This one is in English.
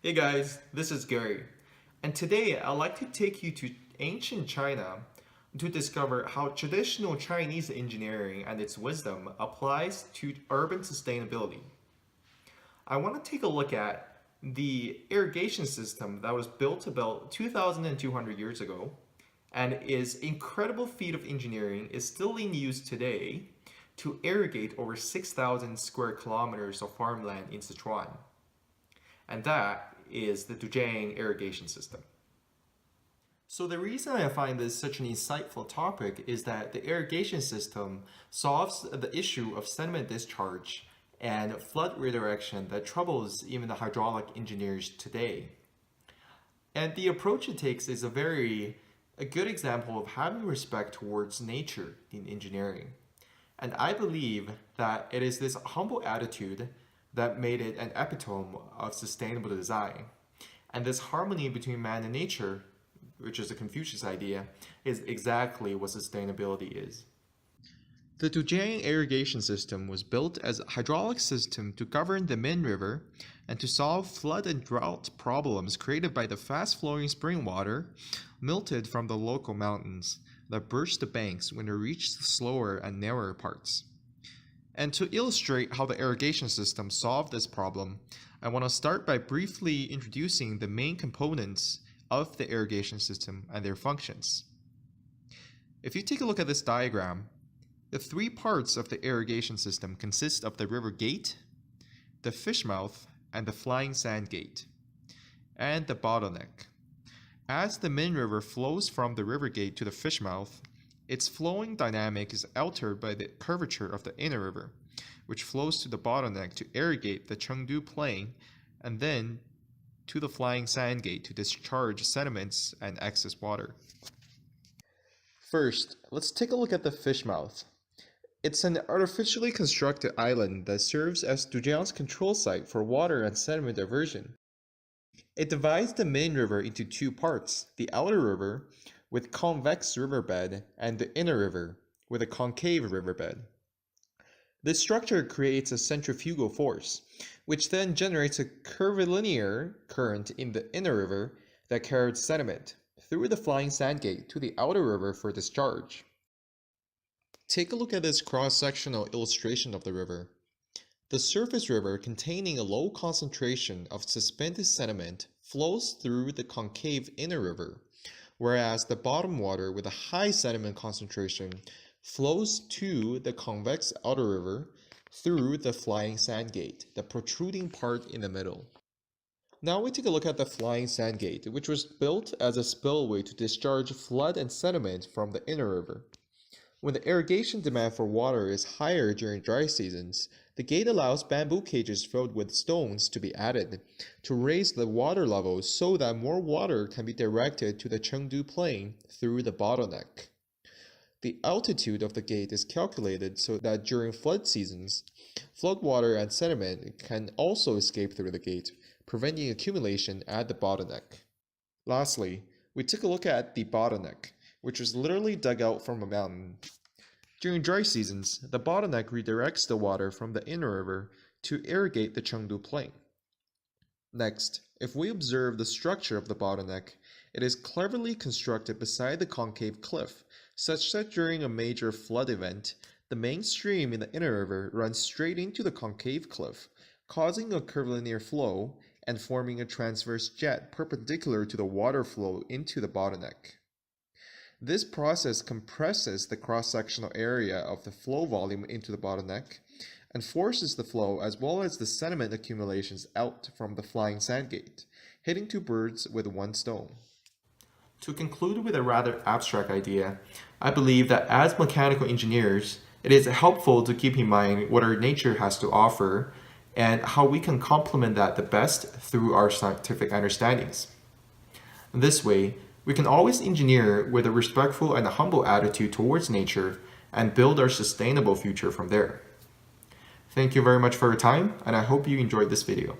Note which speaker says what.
Speaker 1: Hey guys, this is Gary, and today I'd like to take you to ancient China to discover how traditional Chinese engineering and its wisdom applies to urban sustainability. I want to take a look at the irrigation system that was built about 2,200 years ago and is incredible feat of engineering is still in use today to irrigate over 6,000 square kilometers of farmland in Sichuan. And that is the Dujiang Irrigation system. So the reason I find this such an insightful topic is that the irrigation system solves the issue of sediment discharge and flood redirection that troubles even the hydraulic engineers today. And the approach it takes is a good example of having respect towards nature in engineering. And I believe that it is this humble attitude that made it an epitome of sustainable design. And this harmony between man and nature, which is a Confucius idea, is exactly what sustainability is. The Dujiang irrigation system was built as a hydraulic system to govern the Min River and to solve flood and drought problems created by the fast-flowing spring water melted from the local mountains that burst the banks when it reached the slower and narrower parts. And to illustrate how the irrigation system solved this problem, I want to start by briefly introducing the main components of the irrigation system and their functions. If you take a look at this diagram, the three parts of the irrigation system consist of the river gate, the fish mouth, and the flying sand gate, and the bottleneck. As the Min River flows from the river gate to the fish mouth, its flowing dynamic is altered by the curvature of the inner river, which flows to the bottleneck to irrigate the Chengdu plain and then to the flying sand gate to discharge sediments and excess water. First, let's take a look at the fish mouth. It's an artificially constructed island that serves as Dujiang's control site for water and sediment diversion. It divides the Min River into two parts, the outer river with convex riverbed and the inner river with a concave riverbed. This structure creates a centrifugal force, which then generates a curvilinear current in the inner river that carries sediment through the flying sand gate to the outer river for discharge. Take a look at this cross-sectional illustration of the river. The surface river containing a low concentration of suspended sediment flows through the concave inner river, whereas the bottom water with a high sediment concentration flows to the convex outer river through the flying sand gate, the protruding part in the middle. Now we take a look at the flying sand gate, which was built as a spillway to discharge flood and sediment from the inner river. When the irrigation demand for water is higher during dry seasons, the gate allows bamboo cages filled with stones to be added to raise the water level so that more water can be directed to the Chengdu plain through the bottleneck. The altitude of the gate is calculated so that during flood seasons, floodwater and sediment can also escape through the gate, preventing accumulation at the bottleneck. Lastly, we took a look at the bottleneck, which was literally dug out from a mountain. During dry seasons, the bottleneck redirects the water from the inner river to irrigate the Chengdu plain. Next, if we observe the structure of the bottleneck, it is cleverly constructed beside the concave cliff, such that during a major flood event, the main stream in the inner river runs straight into the concave cliff, causing a curvilinear flow and forming a transverse jet perpendicular to the water flow into the bottleneck. This process compresses the cross-sectional area of the flow volume into the bottleneck and forces the flow as well as the sediment accumulations out from the flying sand gate, hitting two birds with one stone. To conclude with a rather abstract idea, I believe that as mechanical engineers, it is helpful to keep in mind what our nature has to offer and how we can complement that the best through our scientific understandings. This way, we can always engineer with a respectful and humble attitude towards nature and build our sustainable future from there. Thank you very much for your time, and I hope you enjoyed this video.